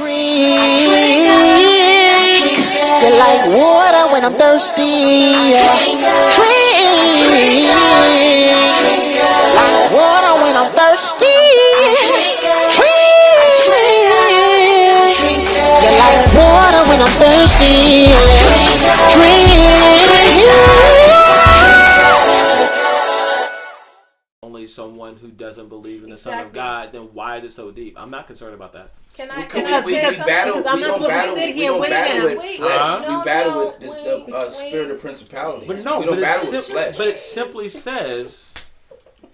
Drink. You're like water when I'm thirsty. Drink. Like water when I'm thirsty. Drink. You're like water when I'm thirsty. Only someone who doesn't believe in the Son of God, then why is it so deep? I'm not concerned about that. Can I say something? Because I'm not supposed to sit here with him. We battle with the spirit of principality. But no, we don't battle with flesh. But it simply says...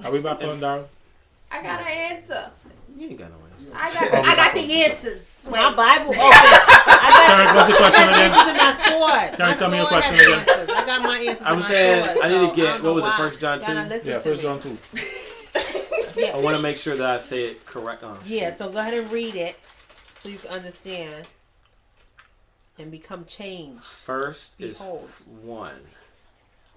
Are we back on Darren? I got an answer. You ain't got no answer. I got the answers. My Bible. Okay. Karen, what's your question again? Answers in my sword. Karen, tell me your question again. I got my answers I'm in my saying sword. I need to get, what was it, 1 John 2? Yeah, 1 John 2. Yeah. I want to make sure that I say it correct on. Yeah, so go ahead and read it so you can understand and become changed. First is 1.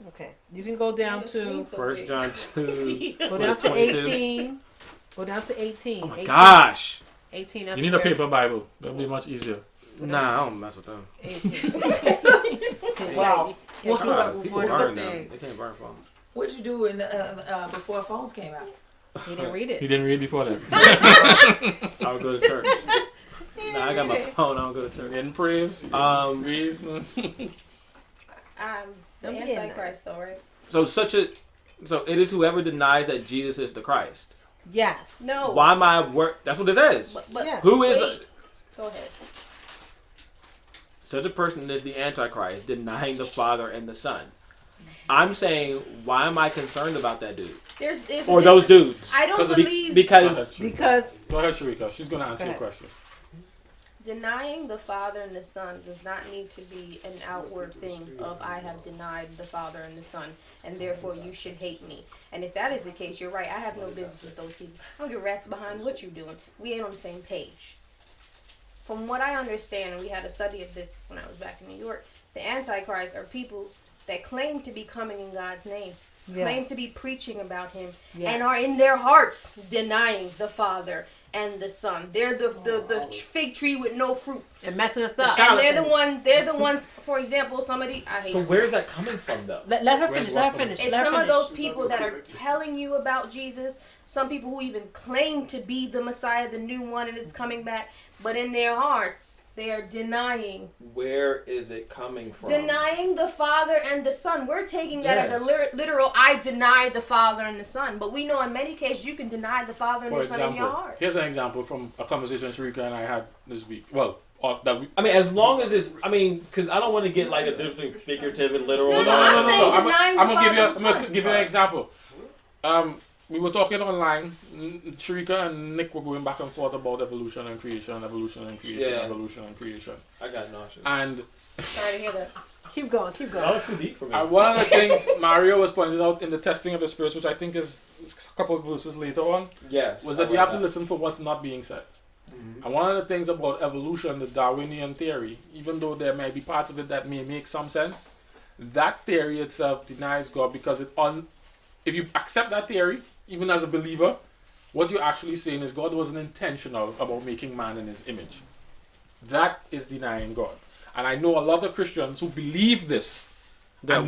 Okay. You can go down to 1 John 2. Go down to 18. Go down to 18. Oh my gosh. 18. You need a paper Bible. That'll be much easier. Nah, I don't mess with them. 18. Wow. People burn them. They can't burn phones. What'd you do before phones came out? He didn't read it. He didn't read before that. I would go to church. Nah, I got my phone. I don't go to church. In praise. Read. The Antichrist, though, right? So it is whoever denies that Jesus is the Christ. Yes. No. Why am I That's what it says. But yes. Who is? Go ahead. Such a person is the Antichrist, denying the Father and the Son. I'm saying, why am I concerned about that dude? There's or those dudes? I don't believe because go ahead, Sherika. She's gonna answer your question. Denying the Father and the Son does not need to be an outward thing of I have denied the Father and the Son, and therefore you should hate me. And if that is the case, you're right. I have no business with those people. I don't give rats behind what you're doing. We ain't on the same page. From what I understand, and we had a study of this when I was back in New York, the Antichrist are people that claim to be coming in God's name, claim to be preaching about Him, and are in their hearts denying the Father and the Son. They're the fig tree with no fruit and messing us up. And they're the ones. For example, somebody I hate. So where's that coming from, though? Let her finish. It's some of those people that are telling you about Jesus. Some people who even claim to be the Messiah, the new one, and it's coming back. But in their hearts, they are denying. Where is it coming from? Denying the Father and the Son. We're taking that as a literal, I deny the Father and the Son. But we know in many cases you can deny the Father and the Son in your heart. Here's an example from a conversation Sherika and I had this week. Well, as long as it's, because I don't want to get like a difference between figurative and literal. No. I'm gonna give you an example. We were talking online. Sherika and Nick were going back and forth about evolution and creation. I got nauseous. And sorry to hear that. Keep going. Not too deep for me. One of the things Mario was pointing out in the testing of the spirits, which I think is a couple of verses later on, was that you have to listen for what's not being said. Mm-hmm. And one of the things about evolution, the Darwinian theory, even though there may be parts of it that may make some sense, that theory itself denies God because if you accept that theory, even as a believer, what you're actually saying is God wasn't intentional about making man in His image. That is denying God. And I know a lot of Christians who believe this. They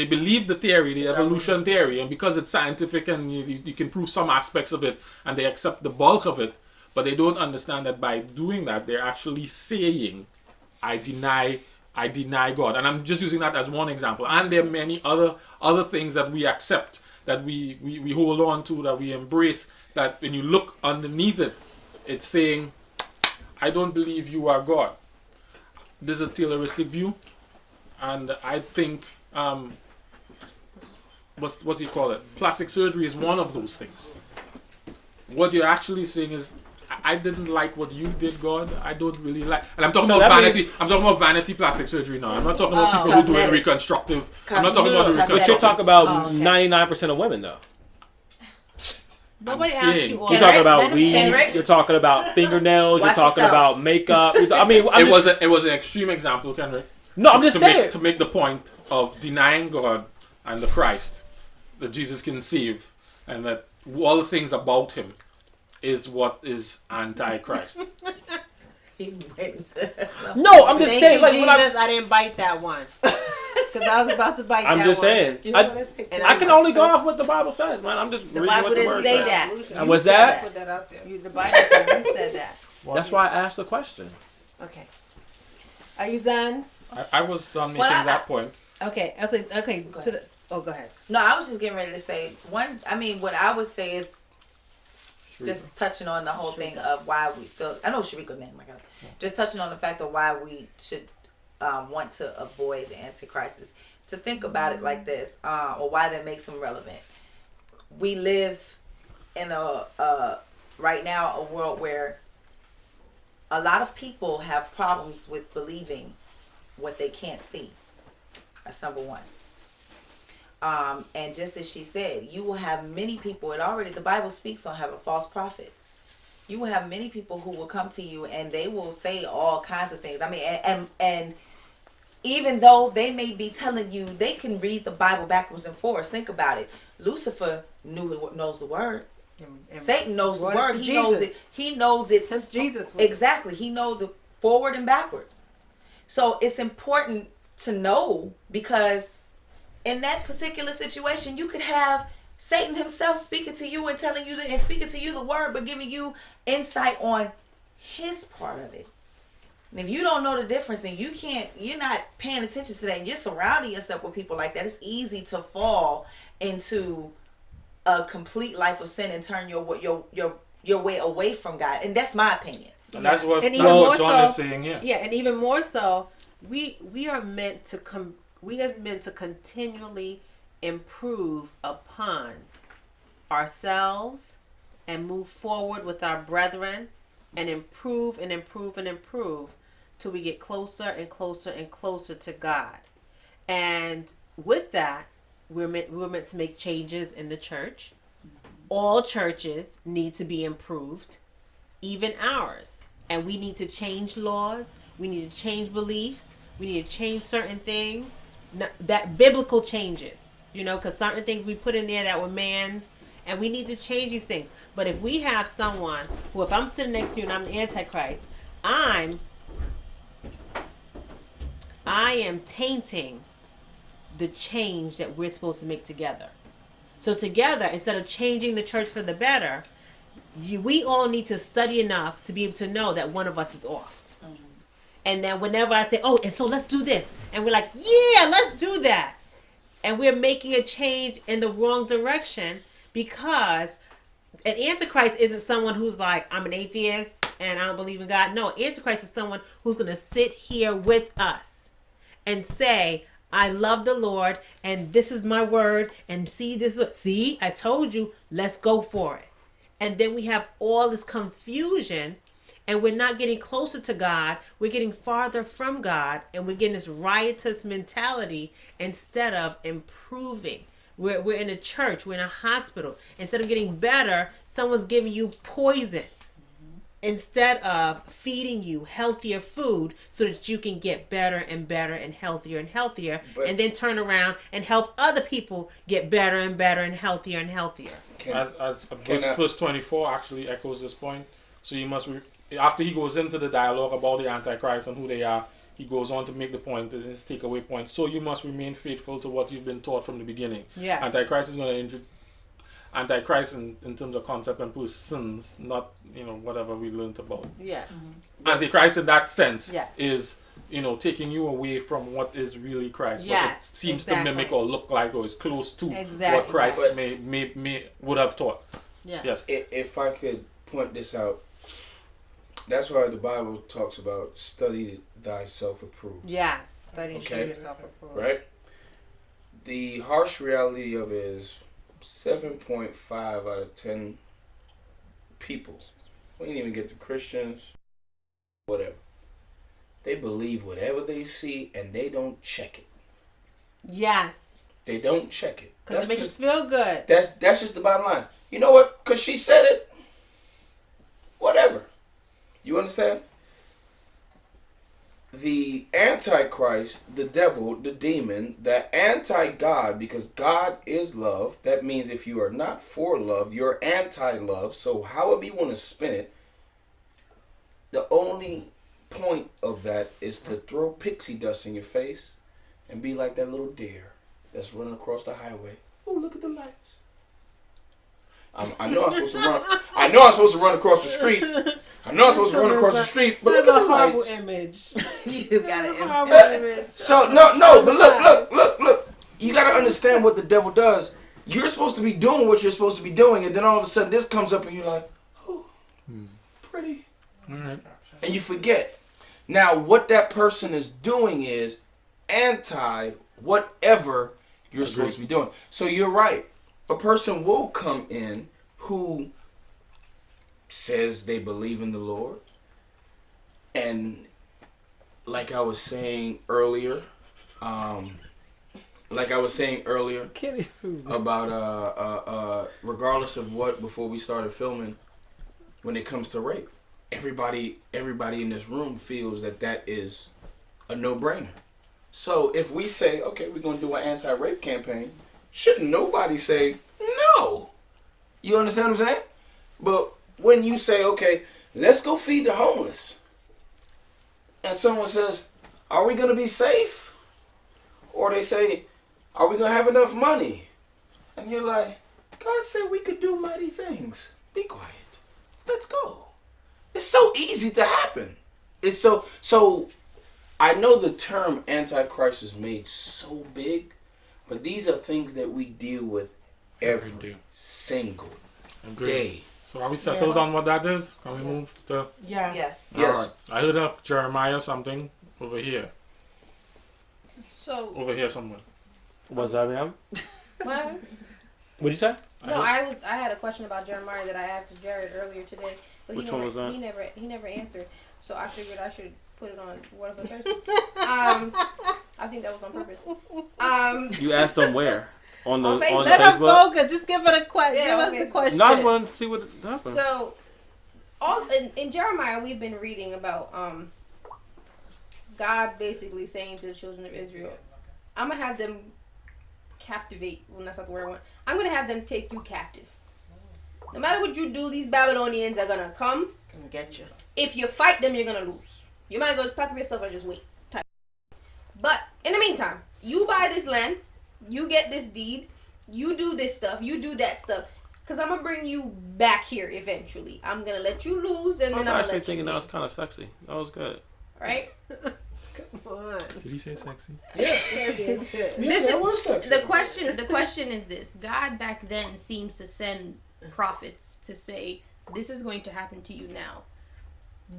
believe the theory, the evolution theory, and because it's scientific and you can prove some aspects of it, and they accept the bulk of it, but they don't understand that by doing that, they're actually saying, I deny God. And I'm just using that as one example. And there are many other things that we accept, that we hold on to, that we embrace, that when you look underneath it, it's saying, I don't believe you are God. This is a Tayloristic view, and I think, what do you call it? Plastic surgery is one of those things. What you're actually saying is, I didn't like what you did, God. I don't really like, and I'm talking about vanity. I'm talking about vanity plastic surgery now. I'm not talking about people who do reconstructive. I'm not talking about the reconstructive. But you're talking about 99% of women, though. Nobody asked you. You're talking about weeds. You're talking about fingernails. You're talking about makeup. It was an extreme example, Kenrick. No, I'm just saying to make the point of denying God and the Christ that Jesus can save, and that all the things about Him is what is anti-Christ. He went to No, I'm just Thank saying. you, Like, Jesus, I didn't bite that one. Because I was about to bite that one. I'm just saying. You know what I say? And I can only go off what the Bible says, man. I'm just The reading Bible what the didn't word say says. that. And was that? Put that out there. The Bible said you said that. That's why I asked the question. Okay. Are you done? I was done making Well, that point. Okay. I was like, okay. Go To the, oh, go ahead. No, I was just getting ready to say what I would say is just touching on the whole thing of why we feel. I know Sherika, man, my God. Just touching on the fact of why we should want to avoid the Antichrist is to think about it like this, or why that makes them relevant. We live in right now a world where a lot of people have problems with believing what they can't see. That's number one. And just as she said, you will have many people, and already the Bible speaks on having false prophets. You will have many people who will come to you and they will say all kinds of things. I mean, and even though they may be telling you, they can read the Bible backwards and forwards. Think about it. Lucifer knows the word. And Satan knows the word. He Jesus. knows it. He knows it. To Jesus. Exactly. He knows it forward and backwards. So it's important to know, because in that particular situation, you could have Satan himself speaking to you and telling you and speaking to you the word, but giving you insight on his part of it. And if you don't know the difference and you're not paying attention to that, and you're surrounding yourself with people like that, it's easy to fall into a complete life of sin and turn your way away from God. And that's my opinion. And that's what, And that's even what more John is so- saying here. Yeah, and even more so, we are meant to continually improve upon ourselves and move forward with our brethren and improve and improve and improve till we get closer and closer and closer to God. And with that, we're meant to make changes in the church. All churches need to be improved, even ours. And we need to change laws. We need to change beliefs. We need to change certain things. That biblical changes, because certain things we put in there that were man's, and we need to change these things. But if we have someone who, if I'm sitting next to you and I'm the Antichrist, I am tainting the change that we're supposed to make together. So together, instead of changing the church for the better, we all need to study enough to be able to know that one of us is off. Mm-hmm. And then whenever I say, and so let's do this. And we're like, yeah, let's do that. And we're making a change in the wrong direction, because an Antichrist isn't someone who's like, I'm an atheist and I don't believe in God. No, Antichrist is someone who's going to sit here with us and say, I love the Lord and this is my word, and see, I told you, let's go for it. And then we have all this confusion, and we're not getting closer to God. We're getting farther from God, and we're getting this riotous mentality instead of improving. We're in a church, we're in a hospital. Instead of getting better, someone's giving you poison instead of feeding you healthier food so that you can get better and better and healthier, and then turn around and help other people get better and better and healthier and healthier. Verse 24 actually echoes this point. So you must, after he goes into the dialogue about the Antichrist and who they are, he goes on to make the point, his takeaway point. So you must remain faithful to what you've been taught from the beginning. Yes. Antichrist is going to Antichrist in terms of concept and persons, not whatever we learned about. Yes. Mm-hmm. Antichrist in that sense yes. is taking you away from what is really Christ. Yes, what it seems to mimic or look like or is close to what Christ may would have taught. Yeah. Yes. If I could point this out, that's why the Bible talks about study thyself approved. Yes. Study and show yourself approved. Right? The harsh reality of it is 7.5 out of 10 people, we didn't even get to Christians, whatever, they believe whatever they see and they don't check it. Yes. They don't check it. Because it makes us feel good. That's just the bottom line. You know what? Because she said it. Whatever. You understand? The Antichrist, the devil, the demon, the anti-God, because God is love. That means if you are not for love, you're anti-love. So however you want to spin it, the only point of that is to throw pixie dust in your face and be like that little deer that's running across the highway. Oh, look at the lights. I know I'm supposed to run. I know I'm supposed to run across the street. I know I'm supposed to run across the street, but look at the horrible lights. image. You just got an Horrible image. So no, but look. You gotta understand what the devil does. You're supposed to be doing what you're supposed to be doing, and then all of a sudden this comes up and you're like, oh, pretty. Alright. And you forget. Now what that person is doing is anti whatever you're supposed to be doing. So you're right. A person will come in who says they believe in the Lord, and like I was saying earlier, about regardless of what, before we started filming, when it comes to rape, everybody in this room feels that is a no-brainer. So if we say, okay, we're gonna do an anti-rape campaign, shouldn't nobody say no? You understand what I'm saying? But when you say, okay, let's go feed the homeless, and someone says, are we going to be safe? Or they say, are we going to have enough money? And you're like, God said we could do mighty things. Be quiet. Let's go. It's so easy to happen. It's so I know the term Antichrist is made so big, but these are things that we deal with every single day. So are we settled on what that is? Can we move to... Yes. All right. I heard up Jeremiah something over here. So Over here somewhere. What's that, ma'am? what? What'd you say? No, I had a question about Jeremiah that I asked Jared earlier today, but Which one was that? He never answered. So I figured I should put it on What If a Thursday. I think that was on purpose. You asked them where? On Facebook. Let her focus. Just give it a question. Yeah, give okay. us the question. No, I just want to see what happened. So, in Jeremiah, we've been reading about God basically saying to the children of Israel, I'm going to have them captivate. Well, that's not the word I want. I'm going to have them take you captive. No matter what you do, these Babylonians are going to come and get you. If you fight them, you're going to lose. You might as well just pack up yourself and just wait. But in the meantime, you buy this land, you get this deed, you do this stuff, you do that stuff. Because I'm going to bring you back here eventually. I'm going to let you lose, and then I'm going to let you I was actually thinking that was kind of sexy. That was good. Right? Come on. Did he say sexy? Yeah, that was sexy. The question is this. God back then seems to send prophets to say, this is going to happen to you now.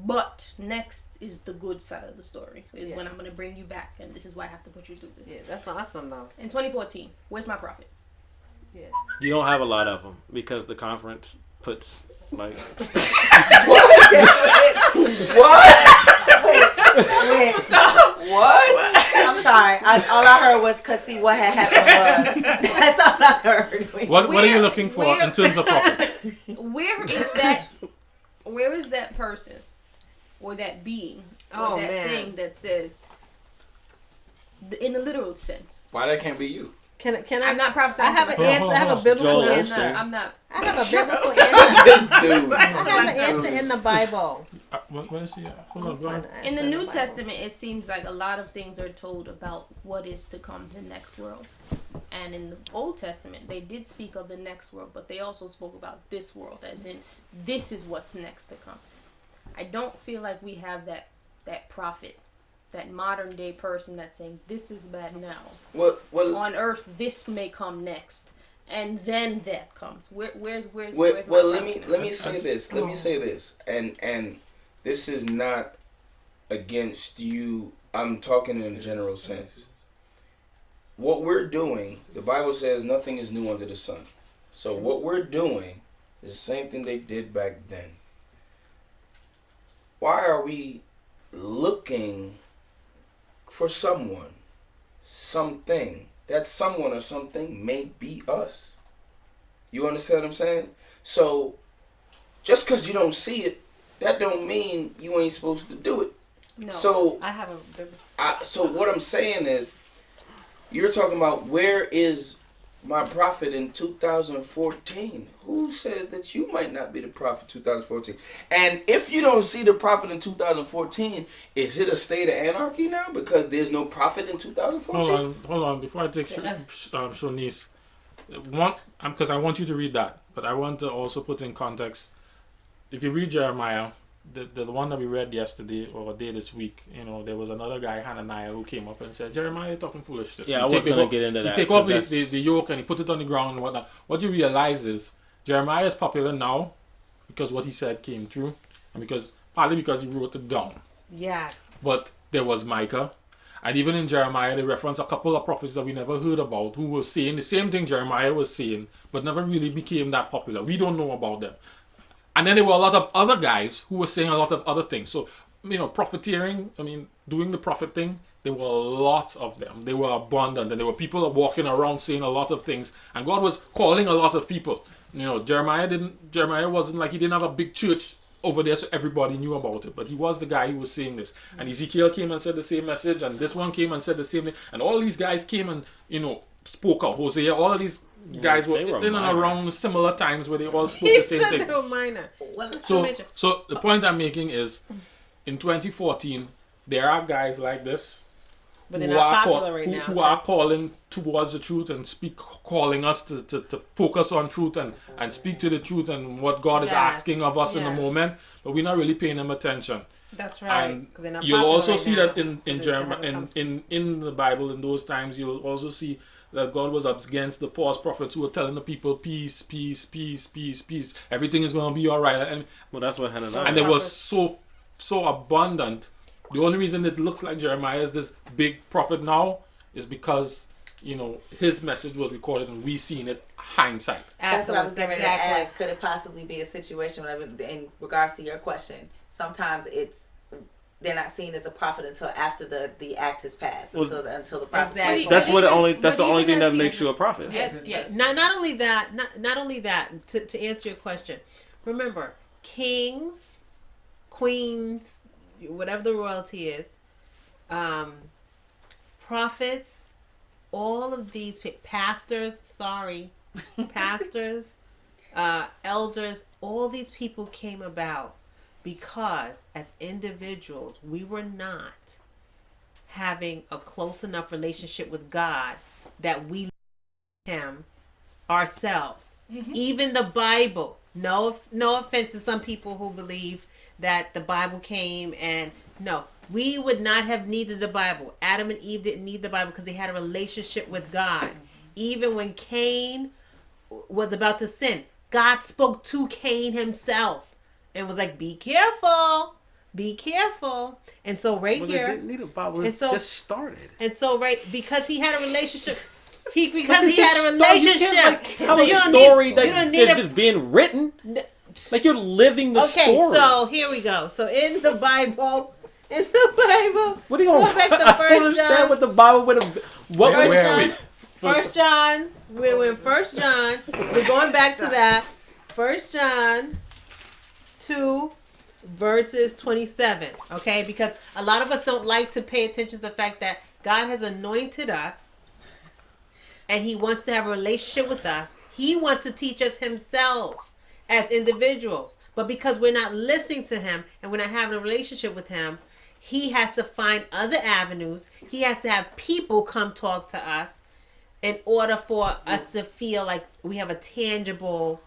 But next is the good side of the story. Is when I'm going to bring you back, and this is why I have to put you through this. Yeah, that's awesome, though. In 2014, where's my prophet? Yeah. You don't have a lot of them because the conference puts like. What? Wait. What? I'm sorry. All I heard was, cause see what had happened was. That's all I heard. What are you looking for in terms of prophet? Where is that person or that being or thing that says, in the literal sense? Why that can't be you? Can I? I'm not prophesying. I have an answer. I have a biblical answer. I'm not. I have a biblical answer. This dude. I have an answer in the Bible. What is he? Hold on, go on. In the New Testament, it seems like a lot of things are told about what is to come, the next world. And in the Old Testament, they did speak of the next world, but they also spoke about this world, as in, this is what's next to come. I don't feel like we have that prophet, that modern day person that's saying, this is bad now. Well, on earth, this may come next. And then that comes. Where's let me say this. Let me say this. And this is not against you. I'm talking in a general sense. What we're doing, the Bible says nothing is new under the sun. So what we're doing is the same thing they did back then. Why are we looking for someone, something? That someone or something may be us. You understand what I'm saying? So, just because you don't see it, that don't mean you ain't supposed to do it. No. So I have so what I'm saying is, you're talking about where is my prophet in 2014. Who says that you might not be the prophet 2014? And if you don't see the prophet in 2014, is it a state of anarchy now because there's no prophet in 2014? Hold on. Before I take Shonice, because I want you to read that, but I want to also put in context. If you read Jeremiah, the one that we read yesterday or day this week, there was another guy, Hananiah, who came up and said, Jeremiah, you're talking foolishness. Yeah, I was going to get into that. You take off the yoke and he put it on the ground and whatnot. What you realize is Jeremiah is popular now because what he said came true, and partly because he wrote it down. Yes. But there was Micah, and even in Jeremiah they reference a couple of prophets that we never heard about who were saying the same thing Jeremiah was saying, but never really became that popular. We don't know about them. And then there were a lot of other guys who were saying a lot of other things. So, profiteering, doing the prophet thing, there were a lot of them. They were abundant. And there were people walking around saying a lot of things. And God was calling a lot of people. Jeremiah wasn't like he didn't have a big church over there so everybody knew about it. But he was the guy who was saying this. And Ezekiel came and said the same message. And this one came and said the same thing. And all these guys came and, spoke out. Hosea, all of these guys were in and around similar times where they all spoke the same thing. They were minor. So the point I'm making is, in 2014, there are guys like this, but they're not popular right now, who are calling towards the truth and calling us to focus on truth and speak to the truth and what God is asking of us in the moment, but we're not really paying them attention. That's right. And you'll also see that in Jeremiah, in the Bible, in those times, you'll also see that God was up against the false prophets who were telling the people, peace, peace, peace, peace, peace. Everything is going to be all right. And that's what Hananiah. And it was so abundant. The only reason it looks like Jeremiah is this big prophet now is because, his message was recorded and we seen it hindsight. That's what I was getting ready to ask. Could it possibly be a situation in regards to your question? Sometimes they're not seen as a prophet until after the act has passed, until the prophet. Exactly. That's the only thing that makes you a prophet. Yeah. Not only that. To answer your question, remember, kings, queens, whatever the royalty is, prophets, all of these pastors, elders, all these people came about because as individuals we were not having a close enough relationship with God that we him ourselves. Mm-hmm. Even the Bible, no offense to some people who believe that the Bible came and we would not have needed the Bible. Adam and Eve didn't need the Bible because they had a relationship with God. Even when Cain was about to sin, God spoke to Cain himself and was like, be careful. And so here, they didn't need a Bible. It just started. And so because he had a relationship, he had a relationship. You can't tell a story that is just being written. Like you're living the story. Okay, so here we go. So in the Bible, what are you going back to First John? I don't understand what the Bible would have. First John. We're in 1 John. We're going back to that. 1 John 2 verses 27. Okay, because a lot of us don't like to pay attention to the fact that God has anointed us, and He wants to have a relationship with us. He wants to teach us Himself as individuals, but because we're not listening to Him and we're not having a relationship with Him, He has to find other avenues. He has to have people come talk to us in order for us to feel like we have a tangible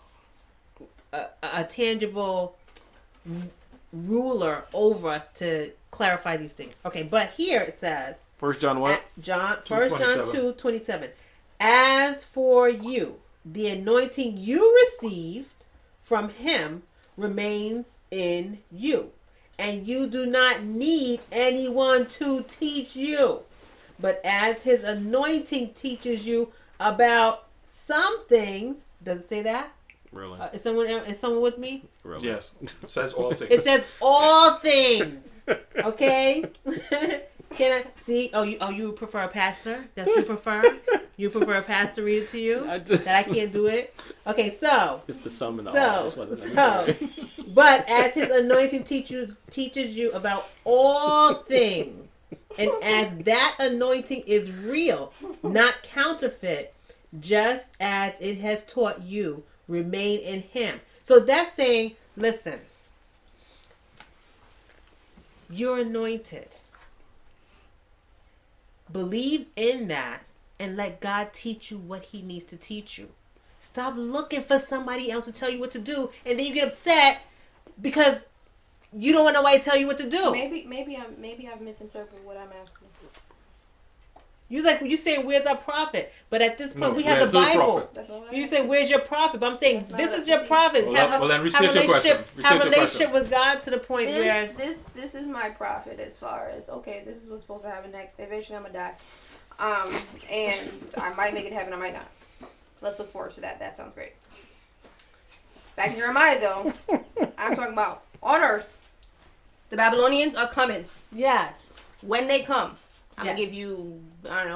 ruler over us to clarify these things. Okay, but here it says 1 John what? 1 John 2:27. As for you, the anointing you received from Him remains in you, and you do not need anyone to teach you. But as His anointing teaches you about some things, does it say that? Really? Is someone with me? Really? Yes. It says all things. It says all things. Okay? Can I see? You prefer a pastor? That's what you prefer? You prefer a pastor to read it to you? That I can't do it? Okay, so. Just to sum it up. But as His anointing teaches you about all things, and as that anointing is real, not counterfeit, just as it has taught you, remain in him. So that's saying, listen, you're anointed. Believe in that and let God teach you what he needs to teach you. Stop looking for somebody else to tell you what to do, and then you get upset because you don't want nobody to tell you what to do. Maybe I've misinterpreted what I'm asking. You say, where's our prophet? But at this point, we have the Bible. You say, where's your prophet? But I'm saying, this is your prophet. Well, then restate your question. Have a relationship with God to the point where... This is my prophet as far as, okay, this is what's supposed to happen next. Eventually, I'm going to die. And I might make it happen, I might not. Let's look forward to that. That sounds great. Back to Jeremiah, though. I'm talking about on earth. The Babylonians are coming. Yes. When they come, I'm going to give you,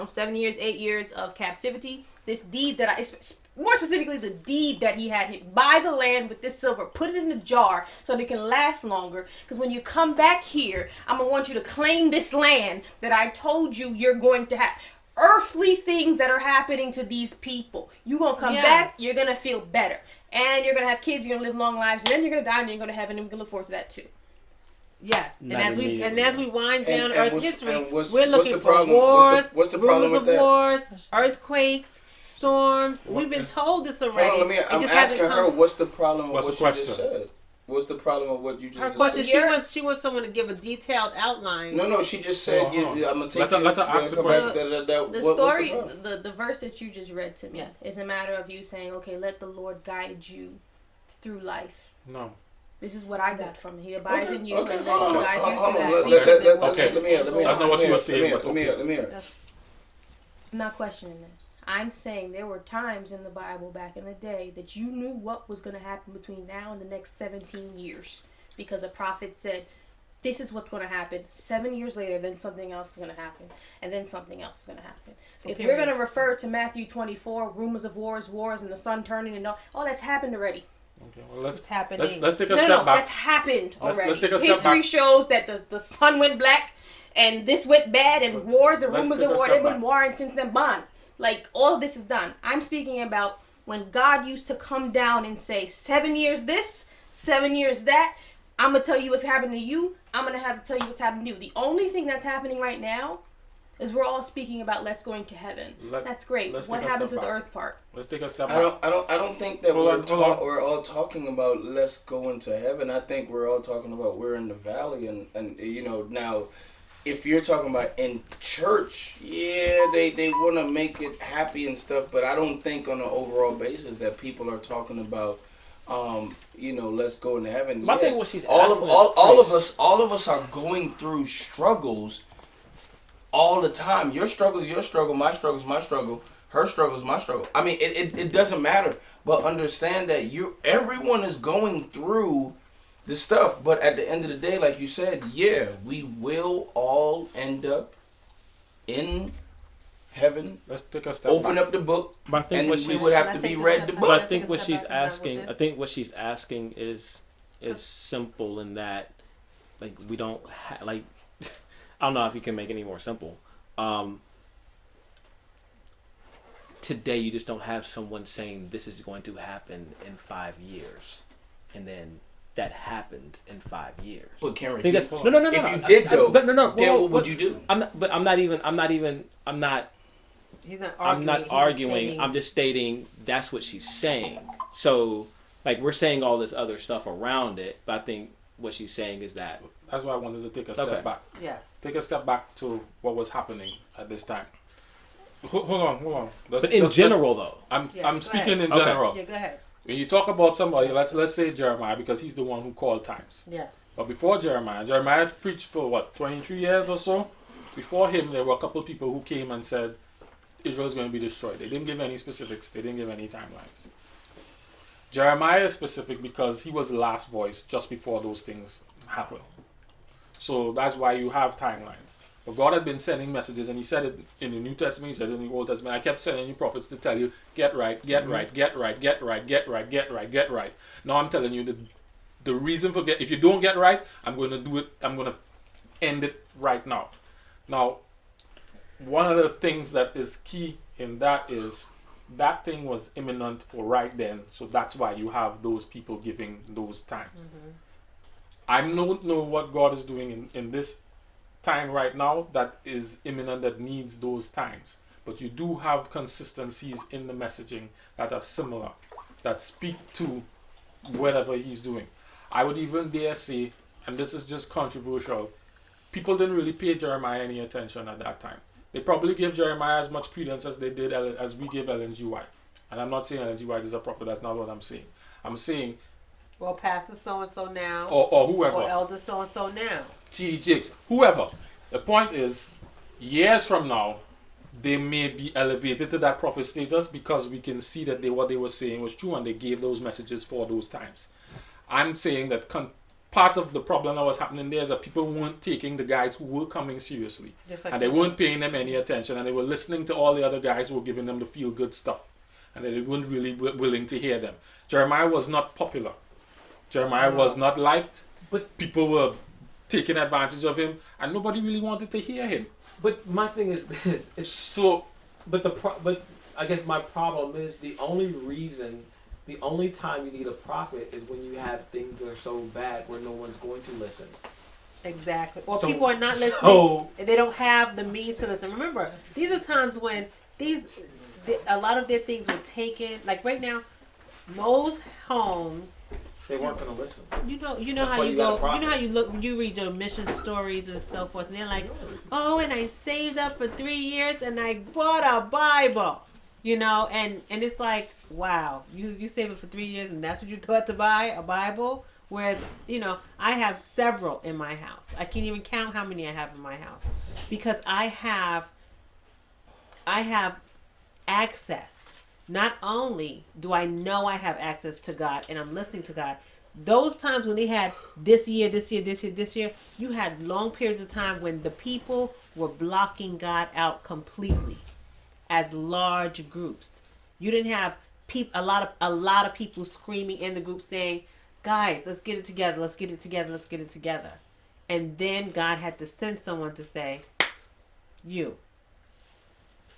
7 years, 8 years of captivity. This deed that more specifically the deed that he had, buy the land with this silver, put it in a jar so that it can last longer. Because when you come back here, I'm going to want you to claim this land that I told you you're going to have. Earthly things that are happening to these people. You're going to come back, you're going to feel better. And you're going to have kids, you're going to live long lives, and then you're going to die and you're going to heaven, and we can look forward to that too. Yes, and as we wind down Earth history, we're looking for wars, what's the problem rumors with of wars, earthquakes, storms. We've been told this already. I'm asking her, what's the problem with what she just said? What's the problem with what you just said? Her question, she wants someone to give a detailed outline. No, she just said, I'm going to take let her ask the question. The story, the verse that you just read to me is a matter of you saying, okay, let the Lord guide you through life. No. This is what I got from it. He abides in you, and then he guides you through that. Okay, let me hear. That's not what you were saying. Let me hear. I'm not questioning that. I'm saying there were times in the Bible back in the day that you knew what was going to happen between now and the next 17 years. Because a prophet said, this is what's going to happen. 7 years later, then something else is going to happen. And then something else is going to happen. If we're going to refer to Matthew 24, rumors of wars, and the sun turning and all that's happened already. Okay, well, let's take a step back. That's happened already. Let's take a step History back. shows that the sun went black and this went bad and wars and rumors of war. They've been warring since then. Bond. Like, all of this is done. I'm speaking about when God used to come down and say, 7 years this, 7 years that. I'm going to tell you what's happening to you. I'm going to have to tell you what's happening to you. The only thing that's happening right now is we're all speaking about let's going to heaven. That's great. What happened to the earth part? Let's take a step back. I don't think that we're all talking about let's go into heaven. I think we're all talking about we're in the valley and now if you're talking about in church, they want to make it happy and stuff, but I don't think on an overall basis that people are talking about let's go into heaven. My thing was all of us are going through struggles all the time. Your struggle is your struggle, my struggle is my struggle, her struggle is my struggle. I mean, it doesn't matter, but understand that everyone is going through the stuff, but at the end of the day, like you said, we will all end up in heaven. Let's take a step Open back. up the book, but I think and we would have to be read the book. But I think what she's asking is simple in that, like, we don't I don't know if you can make it any more simple. Today, you just don't have someone saying this is going to happen in 5 years, and then that happened in 5 years. But Cameron, no. If you did though, then what would you do? I'm not arguing. I'm just stating that's what she's saying. So, like, we're saying all this other stuff around it, but I think what she's saying is that. That's why I wanted to take a step back. Yes. Take a step back to what was happening at this time. Hold on. But in general, though. I'm speaking in general. Yeah, go ahead. When you talk about somebody, let's say Jeremiah, because he's the one who called times. Yes. But before Jeremiah preached for 23 years or so. Before him, there were a couple of people who came and said Israel is going to be destroyed. They didn't give any specifics. They didn't give any timelines. Jeremiah is specific because he was the last voice just before those things happened. So that's why you have timelines. But God had been sending messages, and he said it in the New Testament, he said it in the Old Testament. I kept sending you prophets to tell you, get right. Now I'm telling you the reason for if you don't get right, I'm going to do it, I'm going to end it right now. Now, one of the things that is key in that is that thing was imminent for right then, so that's why you have those people giving those times. I don't know what God is doing in this time right now that is imminent, that needs those times. But you do have consistencies in the messaging that are similar, that speak to whatever he's doing. I would even dare say, and this is just controversial, people didn't really pay Jeremiah any attention at that time. They probably gave Jeremiah as much credence as they did as we gave Ellen G. White. And I'm not saying Ellen G. White is a prophet. That's not what I'm saying. I'm saying, Well, Pastor so-and-so now. Or whoever. Or Elder so-and-so now. T.D. Jakes. Whoever. The point is, years from now, they may be elevated to that prophet status because we can see that what they were saying was true and they gave those messages for those times. I'm saying that part of the problem that was happening there is that people weren't taking the guys who were coming seriously. Like and they weren't paying them any attention, and they were listening to all the other guys who were giving them the feel-good stuff. And they weren't really willing to hear them. Jeremiah was not popular. Jeremiah was not liked, but people were taking advantage of him, and nobody really wanted to hear him. But my thing is this: it's so. But I guess my problem is the only time you need a prophet is when you have things that are so bad where no one's going to listen. Exactly. Or people are not listening, and they don't have the means to listen. Remember, these are times when a lot of their things were taken. Like right now, most homes. They weren't going to listen. You know how you go. You know how you look. You read your mission stories and so forth, and they're like, "Oh, and I saved up for 3 years, and I bought a Bible." And it's like, wow, you saved it for 3 years, and that's what you thought to buy, a Bible. Whereas, I have several in my house. I can't even count how many I have in my house because I have access. Not only do I know I have access to God and I'm listening to God, those times when they had this year, you had long periods of time when the people were blocking God out completely as large groups. You didn't have a lot of people screaming in the group saying, "Guys, let's get it together, let's get it together, let's get it together." And then God had to send someone to say, "You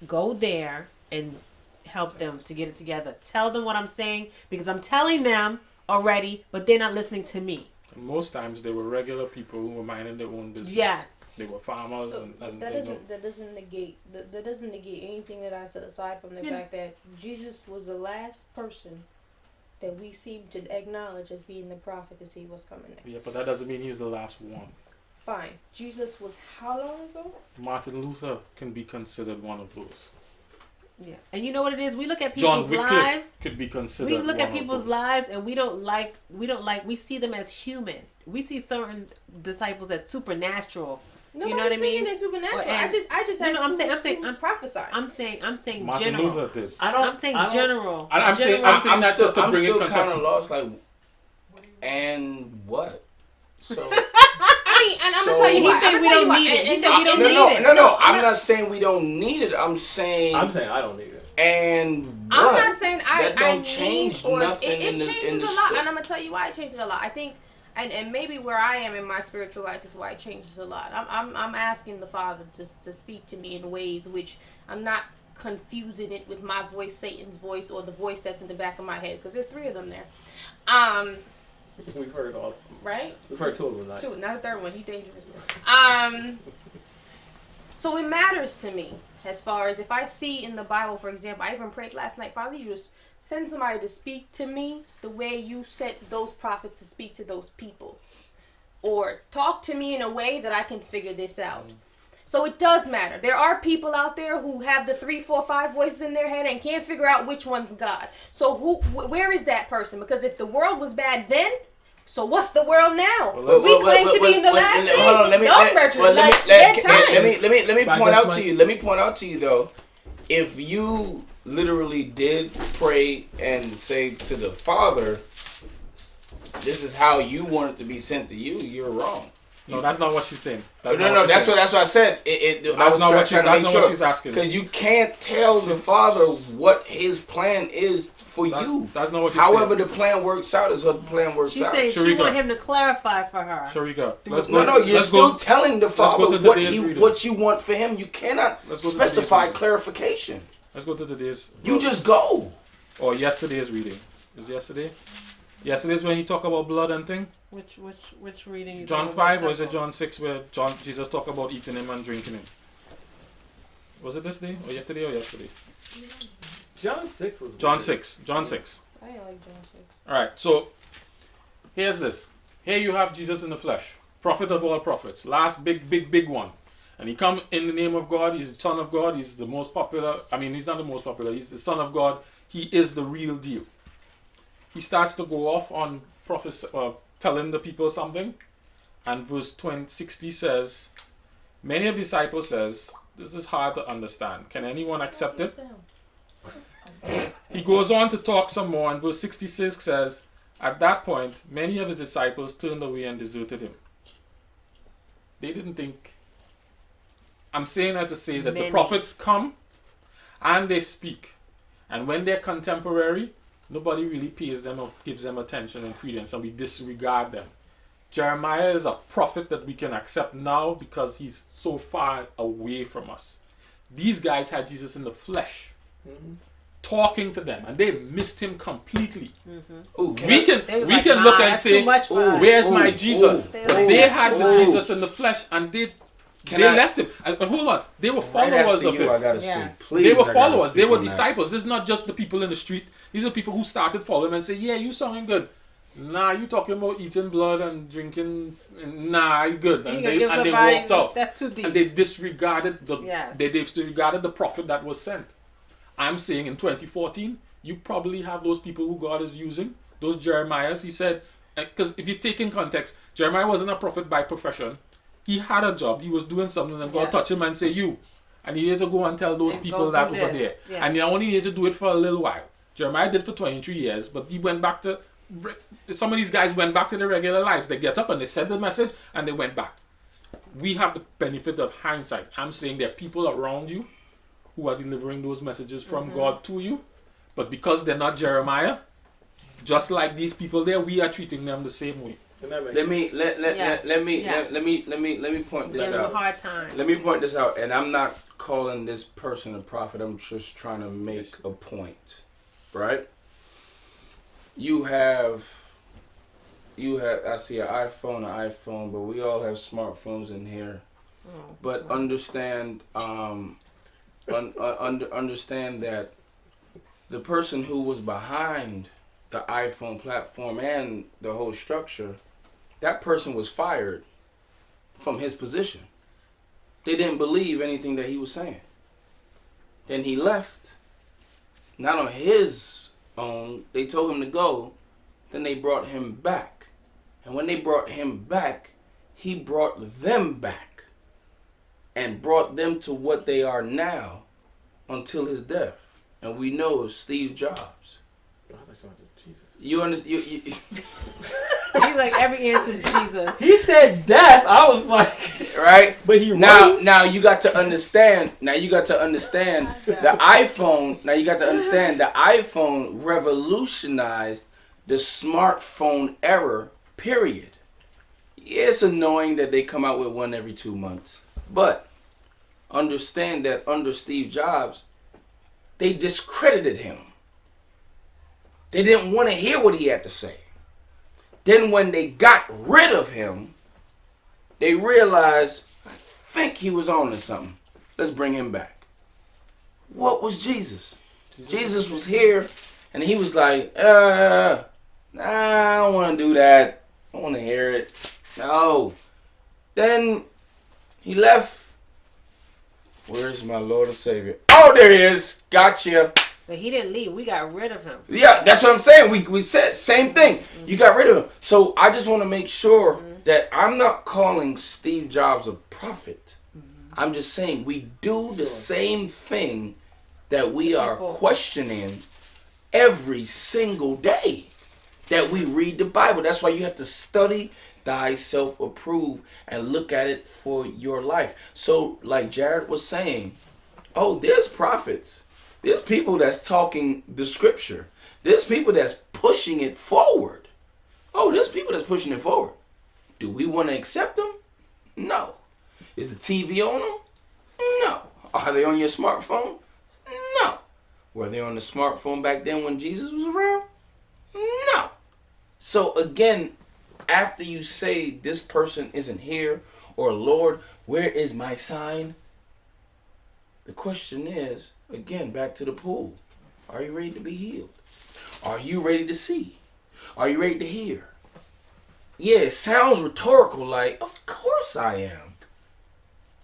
go there and help them to get it together. Tell them what I'm saying because I'm telling them already, but they're not listening to me." And most times they were regular people who were minding their own business. Yes. They were farmers, so and that doesn't negate anything that I said aside from the fact that Jesus was the last person that we seem to acknowledge as being the prophet to see what's coming next. Yeah, but that doesn't mean he was the last one. Fine. Jesus was how long ago? Martin Luther can be considered one of those. Yeah, and you know what it is? We look at people's lives. Could be considered. We look at people's lives, and we see them as human. We see certain disciples as supernatural. Nobody's you know what I mean? They're supernatural. I just I'm saying prophesying. I'm saying Martin general. Luther did. I'm saying general. I'm saying that to bring it. I'm still kind of lost. Like, and what? So. And I'm gonna tell you why. We don't need it. He said we don't need it. No. I'm not saying we don't need it. I'm saying I don't need it. And what? I'm not saying that don't change nothing it in the changes a lot, and I'm gonna tell you why it changes a lot. I think, and maybe where I am in my spiritual life is why it changes a lot. I'm asking the Father to speak to me in ways which I'm not confusing it with my voice, Satan's voice, or the voice that's in the back of my head, because there's 3 of them there. We've heard all. Right? We've heard 2 of them. Like. 2, not a 3rd one. He's dangerous. So it matters to me as far as if I see in the Bible, for example, I even prayed last night, Father, you just send somebody to speak to me the way you sent those prophets to speak to those people. Or talk to me in a way that I can figure this out. So it does matter. There are people out there who have the 3, 4, 5 voices in their head and can't figure out which one's God. So where is that person? Because if the world was bad then, so what's the world now? We claim to be in the last days. Hold on, let me point out to you. Let me point out to you though. If you literally did pray and say to the Father, "This is how you want it to be sent to you," you're wrong. No, that's not what she's saying. That's what I said. That's not what she's asking. Because you can't tell the Father what His plan is for you. That's not what she's However saying. the plan works out is what the plan works out. She's saying she wants Him to clarify for her. Sherika, you're still telling the Father what you want for Him. You cannot specify clarification. Let's go to today's. You just go. Or yesterday's reading. Is yesterday? Yesterday's when he talked about blood and thing. Which reading? John 5 or is it John 6 where Jesus talked about eating him and drinking him? Was it this day or yesterday or yesterday? John 6 was John weird. 6. John 6. I like John 6. All right. So here's this. Here you have Jesus in the flesh, prophet of all prophets, last big one. And he come in the name of God. He's the Son of God. He's the most popular. I mean, he's not the most popular. He's the Son of God. He is the real deal. He starts to go off on telling the people something. And verse 60 says, many of the disciples says, this is hard to understand. Can anyone accept it? He goes on to talk some more. And verse 66 says, at that point, many of his disciples turned away and deserted him. They didn't think. I'm saying that to say that the prophets come and they speak. And when they're contemporary, nobody really pays them or gives them attention and credence, and we disregard them. Jeremiah is a prophet that we can accept now because he's so far away from us. These guys had Jesus in the flesh, talking to them, and they missed him completely. Ooh, we can look and say, where's my Jesus? But they had the Jesus in the flesh, and they left him. And hold on, they were followers of him. They were followers. They were disciples. This is not just the people in the street. These are people who started following him and say, yeah, you sounding good. Nah, you talking about eating blood and drinking. Nah, you good. And they walked out. That's too deep. And they disregarded they disregarded the prophet that was sent. I'm saying in 2014, you probably have those people who God is using, those Jeremiahs. He said, because if you take in context, Jeremiah wasn't a prophet by profession. He had a job. He was doing something, and God touched him and say, you. And he needed to go and tell those people that over there. Yes. And he only needed to do it for a little while. Jeremiah did for 23 years, but he went back to, some of these guys went back to their regular lives. They get up and they said the message and they went back. We have the benefit of hindsight. I'm saying there are people around you who are delivering those messages from God to you, but because they're not Jeremiah, just like these people there, we are treating them the same way. Let me point this out. A hard time. Let me point this out, and I'm not calling this person a prophet. I'm just trying to make a point, right? You have. I see an iPhone, but we all have smartphones in here. But understand, understand that the person who was behind the iPhone platform and the whole structure, that person was fired from his position. They didn't believe anything that he was saying. Then he left, not on his own. They told him to go. Then they brought him back. And when they brought him back, he brought them back and brought them to what they are now until his death. And we know it's Steve Jobs. You understand? He's like, every answer is Jesus. He said death. I was like, right? But he now you got to understand. Now you got to understand the iPhone. Now you got to understand the iPhone revolutionized the smartphone era. Period. Yeah, it's annoying that they come out with one every 2 months, but understand that under Steve Jobs, they discredited him. They didn't want to hear what he had to say. Then when they got rid of him, they realized, I think he was on to something. Let's bring him back. What was Jesus? Jesus was here, and he was like, nah, I don't want to do that. I don't want to hear it. No. Then he left. Where's my Lord and Savior? Oh, there he is. Gotcha. But he didn't leave. We got rid of him. Yeah, that's what I'm saying. We said same thing. You got rid of him. So I just want to make sure that I'm not calling Steve Jobs a prophet. I'm just saying we do the same thing that we are questioning every single day that we read the Bible. That's why you have to study thyself approve and look at it for your life. So like Jared was saying, oh, there's prophets. There's people that's talking the scripture. There's people that's pushing it forward. Oh, there's people that's pushing it forward. Do we want to accept them? No. Is the TV on them? No. Are they on your smartphone? No. Were they on the smartphone back then when Jesus was around? No. So again, after you say this person isn't here, or Lord, where is my sign? The question is, again, back to the pool. Are you ready to be healed? Are you ready to see? Are you ready to hear? Yeah, it sounds rhetorical, like, of course I am.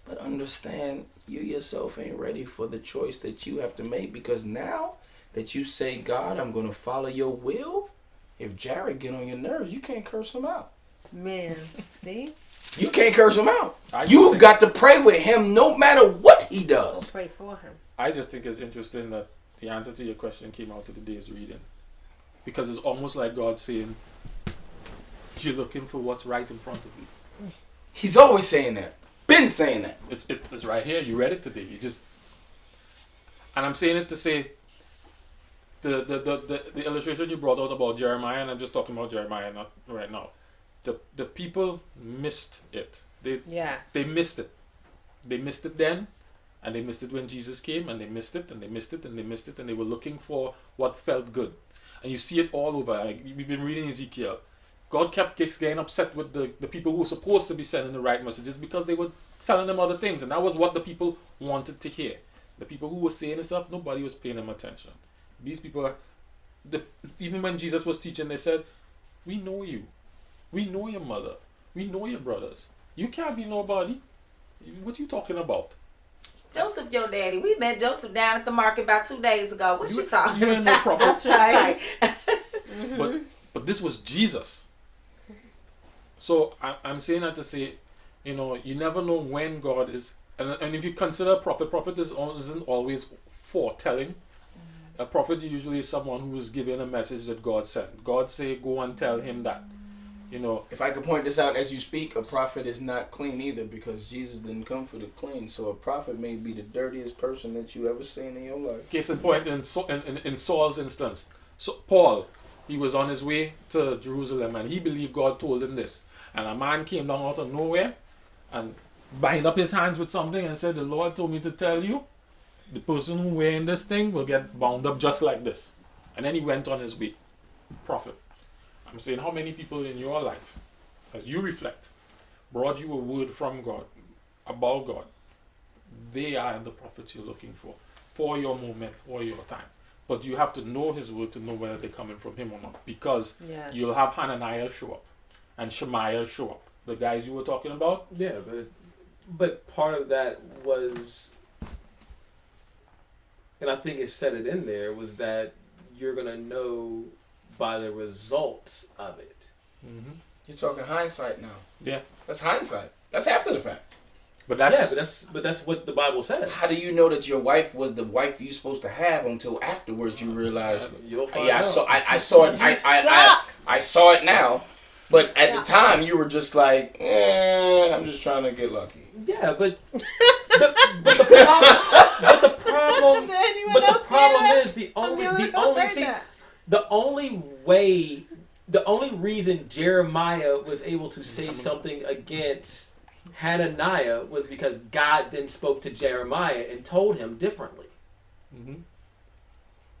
But understand, you yourself ain't ready for the choice that you have to make, because now that you say, God, I'm going to follow your will, if Jared get on your nerves, you can't curse him out. Man, see? You can't curse him out. You've got to pray with him no matter what he does. I'll pray for him. I just think it's interesting that the answer to your question came out of the day's reading. Because it's almost like God saying, you're looking for what's right in front of you. He's always saying that. Been saying that. It's right here. You read it today. You just... And I'm saying it to say, the illustration you brought out about Jeremiah, and I'm just talking about Jeremiah not right now. The people missed it. They missed it. They missed it then, and they missed it when Jesus came, and they missed it, and they missed it, and they missed it, and they were looking for what felt good. And you see it all over. Like, we've been reading Ezekiel. God kept getting upset with the people who were supposed to be sending the right messages because they were telling them other things, and that was what the people wanted to hear. The people who were saying this stuff, nobody was paying them attention. These people, even when Jesus was teaching, they said, we know you. We know your mother. We know your brothers. You can't be nobody. What you talking about? Joseph, your daddy. We met Joseph down at the market about 2 days ago. What you talking You ain't no prophet. That's right. But this was Jesus. So I'm saying that to say, you never know when God is, and if you consider a prophet isn't always foretelling. A prophet usually is someone who is given a message that God sent. God say, go and tell him that. If I could point this out as you speak, a prophet is not clean either, because Jesus didn't come for the clean. So a prophet may be the dirtiest person that you ever seen in your life. Case in point, in Saul's instance, so Paul, he was on his way to Jerusalem, and he believed God told him this. And a man came down out of nowhere and bind up his hands with something and said, the Lord told me to tell you, the person who wearing this thing will get bound up just like this. And then he went on his way. Prophet. I'm saying, how many people in your life, as you reflect, brought you a word from God, about God? They are the prophets you're looking for your moment, for your time. But you have to know his word to know whether they're coming from him or not. Because you'll have Hananiah show up and Shemaiah show up. The guys you were talking about? Yeah, but part of that was, and I think it said it in there, was that you're going to know by the results of it. Mm-hmm. You're talking hindsight now. Yeah. That's hindsight. That's after the fact. But that's what the Bible says. How do you know that your wife was the wife you're supposed to have until afterwards you realize? You'll find out. I saw it. I saw it now, but at the time you were just like, I'm just trying to get lucky. Yeah, but the problem is the only reason Jeremiah was able to say something against Hananiah was because God then spoke to Jeremiah and told him differently. Mm-hmm.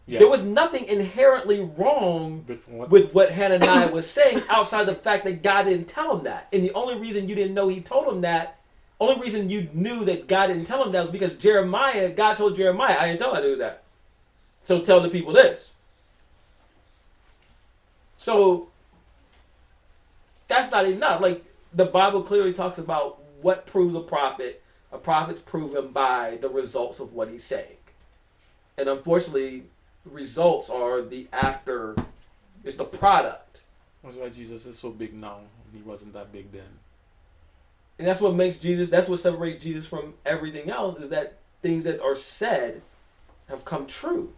Yes. There was nothing inherently wrong with what Hananiah was saying outside the fact that God didn't tell him that. And the only reason you didn't know he told him that, only reason you knew that God didn't tell him that was because God told Jeremiah, I didn't tell him to do that. So tell the people this. So that's not enough. Like, the Bible clearly talks about what proves a prophet. A prophet's proven by the results of what he's saying. And unfortunately, results are it's the product. That's why Jesus is so big now. He wasn't that big then. And that's what separates Jesus from everything else, is that things that are said have come true.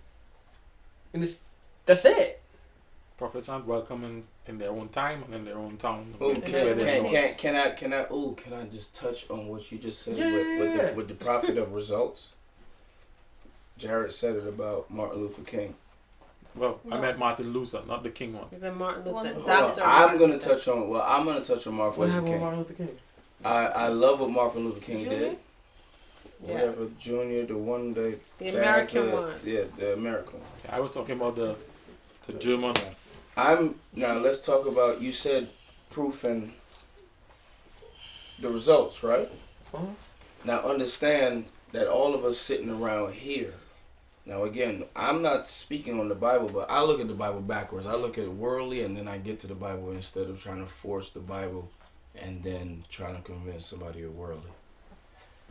And that's it. Prophets aren't welcome in their own time and in their own town. Can I just touch on what you just said with the prophet of results? Jared said it about Martin Luther King. Well, I meant Martin Luther, not the King one. Is that Martin Luther? I'm gonna touch on Martin Luther King. What happened with Martin Luther King? I love what Martin Luther King did. whatever Junior, the one that the American one. Yeah, the American one. I was talking about the German one. Now let's talk about, you said proof and the results, right? Now understand that all of us sitting around here. Now again, I'm not speaking on the Bible, but I look at the Bible backwards. I look at it worldly, and then I get to the Bible instead of trying to force the Bible and then trying to convince somebody you're worldly.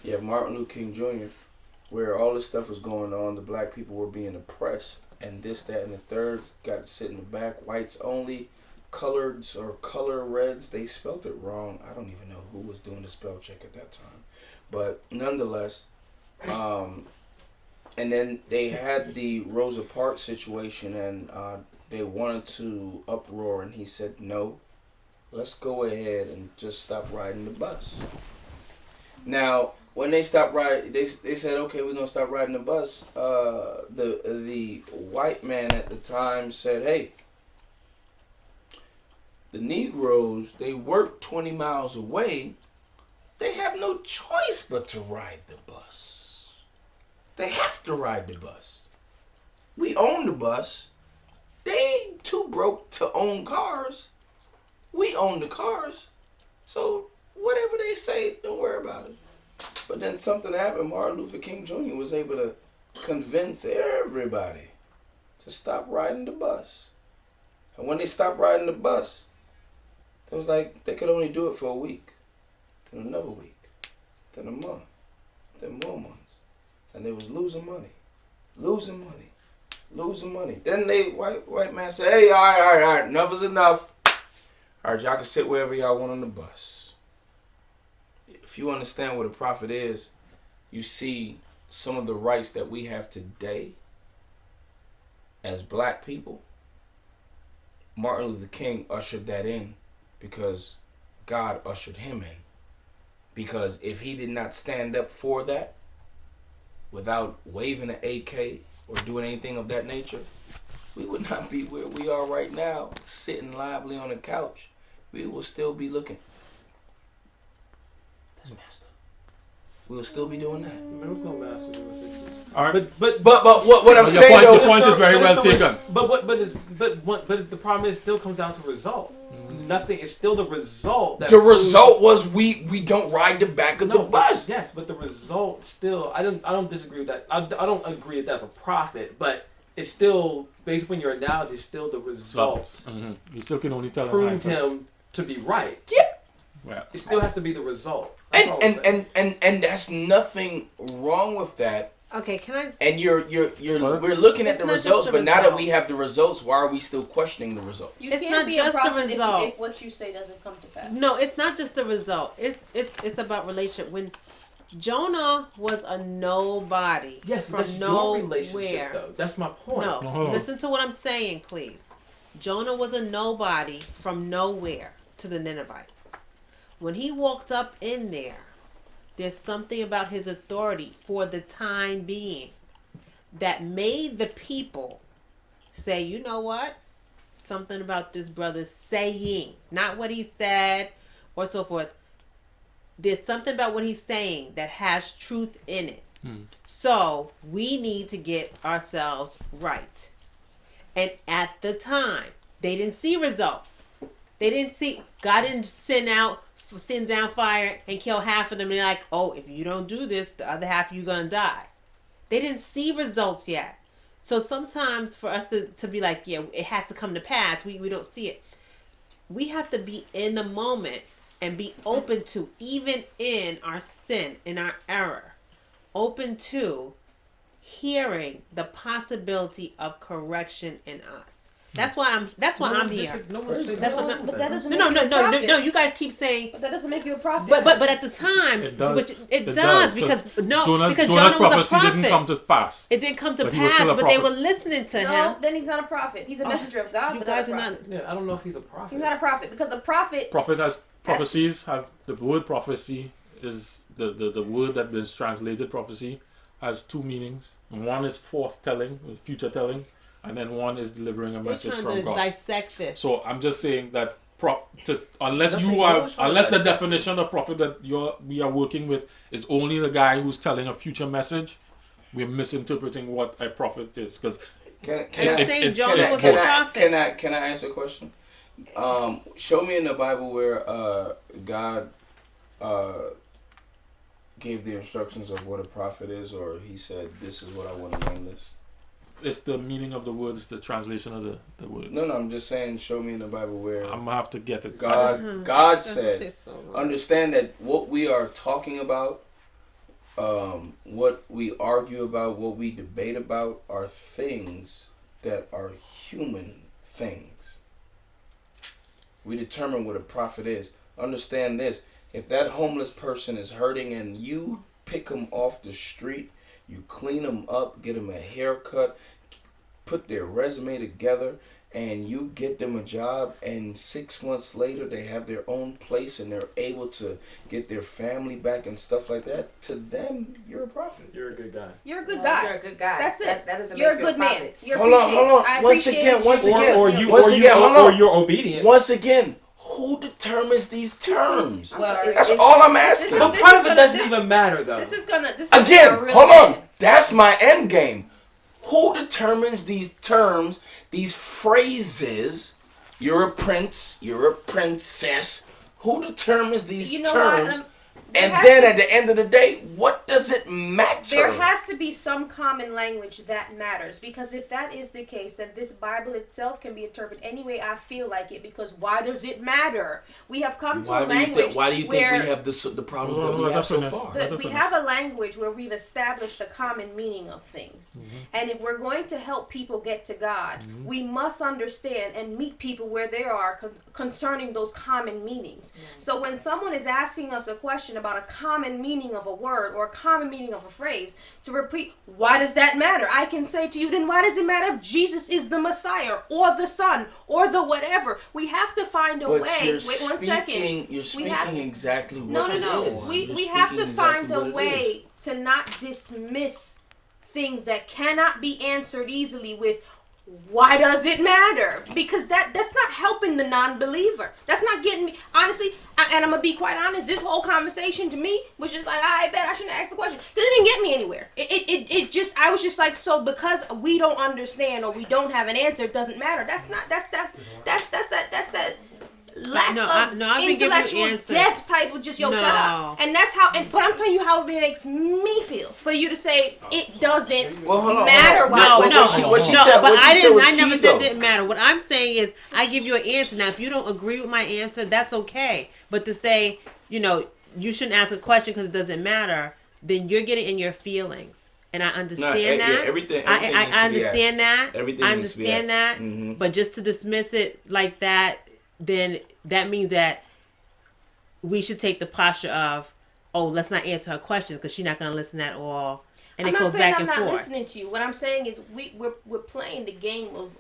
You have Martin Luther King Jr., where all this stuff was going on. The black people were being oppressed, and this, that, and the third. Got to sit in the back. Whites only. Coloreds or color reds, they spelt it wrong. I don't even know who was doing the spell check at that time. But nonetheless, and then they had the Rosa Parks situation, and they wanted to uproar, and he said, no, let's go ahead and just stop riding the bus. Now, when they stopped riding, they said, okay, we're going to stop riding the bus. The white man at the time said, hey, the Negroes, they work 20 miles away. They have no choice but to ride the bus. They have to ride the bus. We own the bus. They too broke to own cars. We own the cars. So whatever they say, don't worry about it. But then something happened. Martin Luther King Jr. was able to convince everybody to stop riding the bus. And when they stopped riding the bus, it was like they could only do it for a week, then another week, then a month, then more months. And they was losing money. Then white man said, hey, all right, enough is enough. All right, y'all can sit wherever y'all want on the bus. If you understand what a prophet is, you see some of the rights that we have today as black people. Martin Luther King ushered that in because God ushered him in. Because if he did not stand up for that without waving an AK or doing anything of that nature, we would not be where we are right now, sitting lively on a couch. We will still be looking. That's messed up. We will still be doing that. There was no master in this issue. All right, but what I'm saying though, the point is very well taken. But the problem is, it still comes down to result. Nothing. It's still the result. The result was we don't ride the back of the bus. Yes, but the result still. I don't disagree with that. I don't agree that that's a profit, but it's still based upon your analogy. It's still the result. Mm-hmm. You still can only tell proved him to be right. Yeah. Well, it still has to be the result. And that's nothing wrong with that. Okay, can I? And we're looking at the results, but now that we have the results, why are we still questioning the results? You can't be a prophet if what you say doesn't come to pass. No, it's not just the result. It's about relationship. When Jonah was a nobody. Yes, from your relationship though. That's my point. No, listen to what I'm saying, please. Jonah was a nobody from nowhere to the Ninevites. When he walked up in there's something about his authority for the time being that made the people say, you know what? Something about this brother saying, not what he said or so forth. There's something about what he's saying that has truth in it. So we need to get ourselves right. And at the time, they didn't see results. God didn't send down fire and kill half of them. And they're like, oh, if you don't do this, the other half of you gonna die. They didn't see results yet. So sometimes for us to be like, yeah, it has to come to pass, we don't see it. We have to be in the moment and be open to, even in our sin, in our error, open to hearing the possibility of correction in us. That's why I'm here. But that doesn't make you a prophet. No. You guys keep saying. But that doesn't make you a prophet. But at the time, it does because Jonah prophecy was a prophet. Didn't come to pass. It didn't come to pass, but they were listening to him. Then he's not a prophet. He's a messenger of God. You but guys not a are prophet. not. I don't know if he's a prophet. He's not a prophet because a prophet. Prophet has prophecies. Have the word prophecy is the word that is translated prophecy has two meanings. One is forthtelling, future telling. And then one is delivering a message from God. Dissect this. So I'm just saying that unless the definition of prophet that we are working with is only the guy who's telling a future message, we're misinterpreting what a prophet is. Because can I answer a question? Show me in the Bible where God gave the instructions of what a prophet is, or he said, this is what I want to name this. It's the meaning of the words, the translation of the words. No, I'm just saying, show me in the Bible where I'm gonna have to get it. God said, understand that what we are talking about, what we argue about, what we debate about, are things that are human things. We determine what a prophet is. Understand this: if that homeless person is hurting and you pick them off the street, you clean them up, get them a haircut, put their resume together, and you get them a job, and 6 months later they have their own place and they're able to get their family back and stuff like that, to them, you're a prophet. You're a good guy. You're a good guy. You're a good guy. That's it. That doesn't you're make a good man. You're hold on. Once again. Or you're obedient. Once again, who determines these terms? Well, that's all I'm asking. But part of it doesn't even matter, though. This is gonna hold on. That's my end game. Who determines these terms, these phrases? You're a prince, you're a princess. Who determines these terms? And then at the end of the day, what does it matter? There has to be some common language that matters. Because if that is the case, then this Bible itself can be interpreted any way I feel like it. Because why does it matter? We have come to a language why do you think we have the problems that we have so far? We have a language where we've established a common meaning of things. And if we're going to help people get to God, we must understand and meet people where they are concerning those common meanings. So when someone is asking us a question about a common meaning of a word or a common meaning of a phrase, to repeat, why does that matter? I can say to you, then why does it matter if Jesus is the Messiah or the Son or the whatever? We have to find a way. Wait 1 second. You're speaking exactly what it is. We have to find a way to not dismiss things that cannot be answered easily with, why does it matter? Because that's not helping the non-believer. That's not getting me, honestly, and I'm going to be quite honest, this whole conversation to me was just like, I bet I shouldn't ask the question. Because it didn't get me anywhere. I was just like, so because we don't understand or we don't have an answer, it doesn't matter. That's that lack of intellectual depth type of just, shut up. And that's how, but I'm telling you how it makes me feel. For you to say it doesn't matter. What she said, I never said it didn't matter. What I'm saying is, I give you an answer. Now, if you don't agree with my answer, that's okay. But to say, you shouldn't ask a question because it doesn't matter, then you're getting in your feelings. And I understand that. Everything I understand that. Everything I understand that. Mm-hmm. But just to dismiss it like that, then that means that we should take the posture of, let's not answer her questions because she's not going to listen at all. And it goes back and forth. I'm not listening to you. What I'm saying is we're playing the game of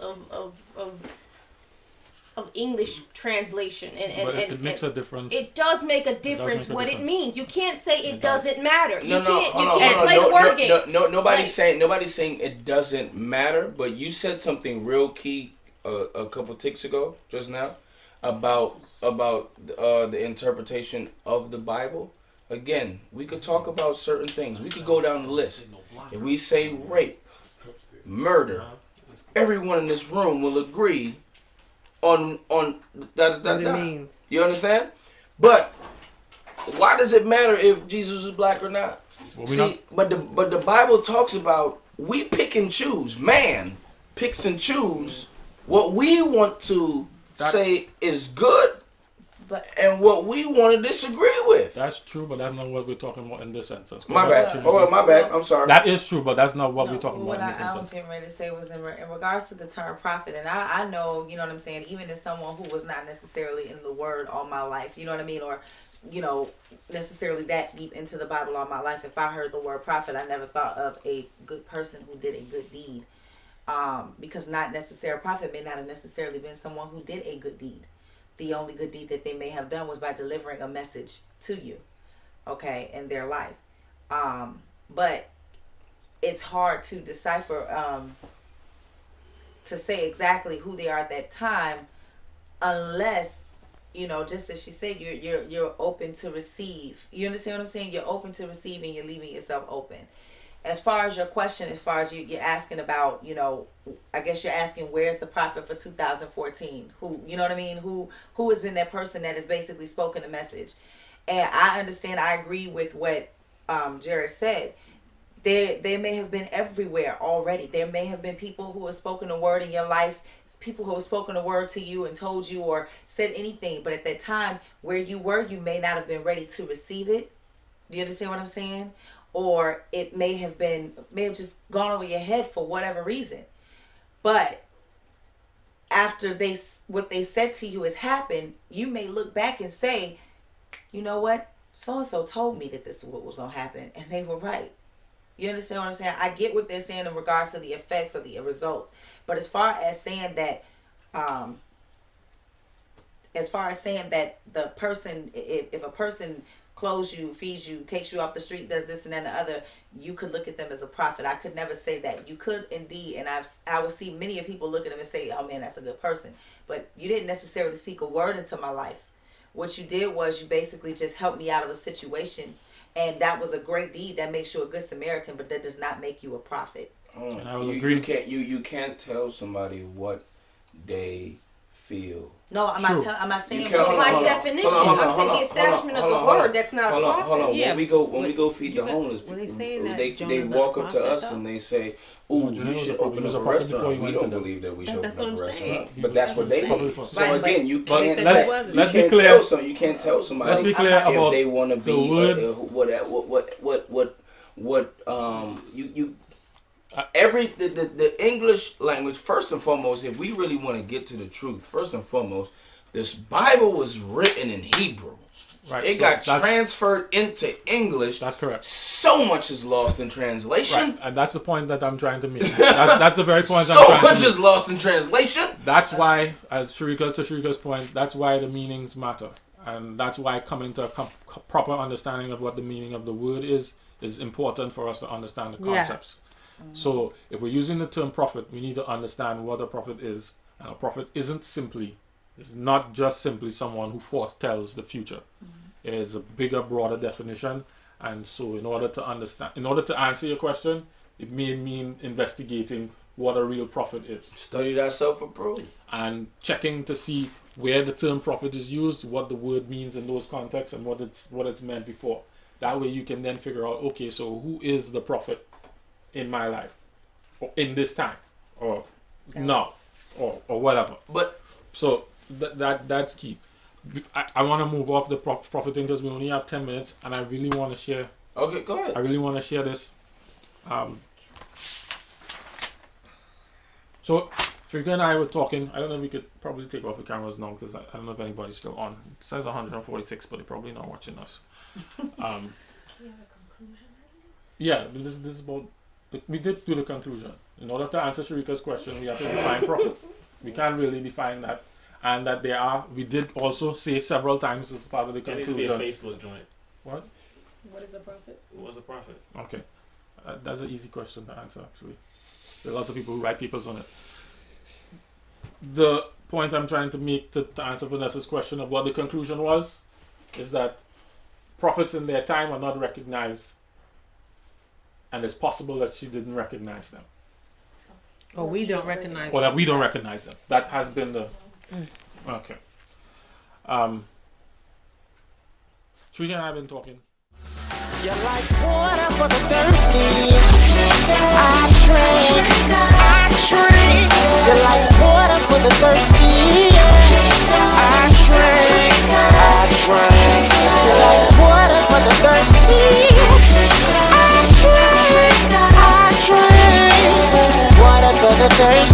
English translation, and it makes a difference. It does make a difference what it means. You can't say it doesn't matter. You can't play the word game. Nobody's saying it doesn't matter. But you said something real key a couple ticks ago, just now, about the interpretation of the Bible. Again, we could talk about certain things. We could go down the list. If we say rape, murder, everyone in this room will agree on what it means. You understand? But why does it matter if Jesus is black or not? But the Bible talks about we pick and choose. Man picks and choose what we want to say is good, and what we want to disagree with. That's true, but that's not what we're talking about in this instance. My bad. My bad. I'm sorry. That is true, but that's not what we're talking about in this instance. What I was getting ready to say was in regards to the term prophet, and I know, you know what I'm saying, even as someone who was not necessarily in the Word all my life, you know what I mean, or necessarily that deep into the Bible all my life, if I heard the word prophet, I never thought of a good person who did a good deed. Because not necessarily, a prophet may not have necessarily been someone who did a good deed. The only good deed that they may have done was by delivering a message to you, in their life. But it's hard to decipher, to say exactly who they are at that time, unless just as she said, you're open to receive. You understand what I'm saying? You're open to receiving. You're leaving yourself open. As far as your question, as far as you're asking about, I guess you're asking where's the prophet for 2014? Who, you know what I mean? Who has been that person that has basically spoken the message? And I understand. I agree with what Jared said. They may have been everywhere already. There may have been people who have spoken a word in your life, people who have spoken a word to you and told you or said anything. But at that time where you were, you may not have been ready to receive it. Do you understand what I'm saying? Or it may have just gone over your head for whatever reason. But after what they said to you has happened, you may look back and say, you know what? So-and-so told me that this is what was going to happen. And they were right. You understand what I'm saying? I get what they're saying in regards to the effects of the results. But as far as saying that the person, if a person clothes you, feeds you, takes you off the street, does this and that and the other, you could look at them as a prophet. I could never say that. You could indeed, and I would see many of people look at them and say, oh man, that's a good person. But you didn't necessarily speak a word into my life. What you did was you basically just helped me out of a situation. And that was a great deed. That makes you a good Samaritan, but that does not make you a prophet. And I will agree. You can't tell somebody what they feel. No, I'm not saying by definition. I'm saying the establishment of the word. That's not a prophet. Hold on. Yeah, when we go feed the homeless people, they walk up to us and they say, "Ooh, you should open up a restaurant." We don't believe that we should open up a restaurant, but that's what they believe. So again, you can't tell somebody. Let's be clear about if they want to be the English language. First and foremost, if we really want to get to the truth, first and foremost, this Bible was written in Hebrew. Right. It got transferred into English. That's correct. So much is lost in translation. Right. And that's the point that I'm trying to make. That's the very point I'm trying to make. So much is lost in translation. That's why, as Sherika's point, that's why the meanings matter. And that's why coming to a proper understanding of what the meaning of the word is important for us to understand the concepts. Yes. So if we're using the term prophet, we need to understand what a prophet is. And a prophet is not just simply someone who foretells the future. It is a bigger, broader definition. And so in order to answer your question, it may mean investigating what a real prophet is. Study thyself approved. And checking to see where the term prophet is used, what the word means in those contexts, and what it's meant before. That way you can then figure out, okay, so who is the prophet in my life, or in this time, or now, or whatever. But so that's key. I want to move off the profiting because we only have 10 minutes, and I really want to share. Okay, go ahead. I really want to share this. So Sherika and I were talking. I don't know if we could probably take off the cameras now because I don't know if anybody's still on. It says 146, but they're probably not watching us. Yeah, this is about. We did do the conclusion. In order to answer Sherika's question, we have to define prophet. We can't really define that. And that we did also say several times as part of the conclusion. It needs to be a Facebook joint. What? What is a prophet? What is a prophet? Okay. That's an easy question to answer, actually. There are lots of people who write papers on it. The point I'm trying to make to answer Vanessa's question of what the conclusion was is that prophets in their time are not recognized. And it's possible that she didn't recognize them. Or we don't recognize them. Or that we don't recognize them. That has been the... Okay. Sherika and I have been talking. You're like water for the thirsty. I drink. You're like water for the thirsty. I drink. You're like water for the thirsty. I drink. Water for the thirsty.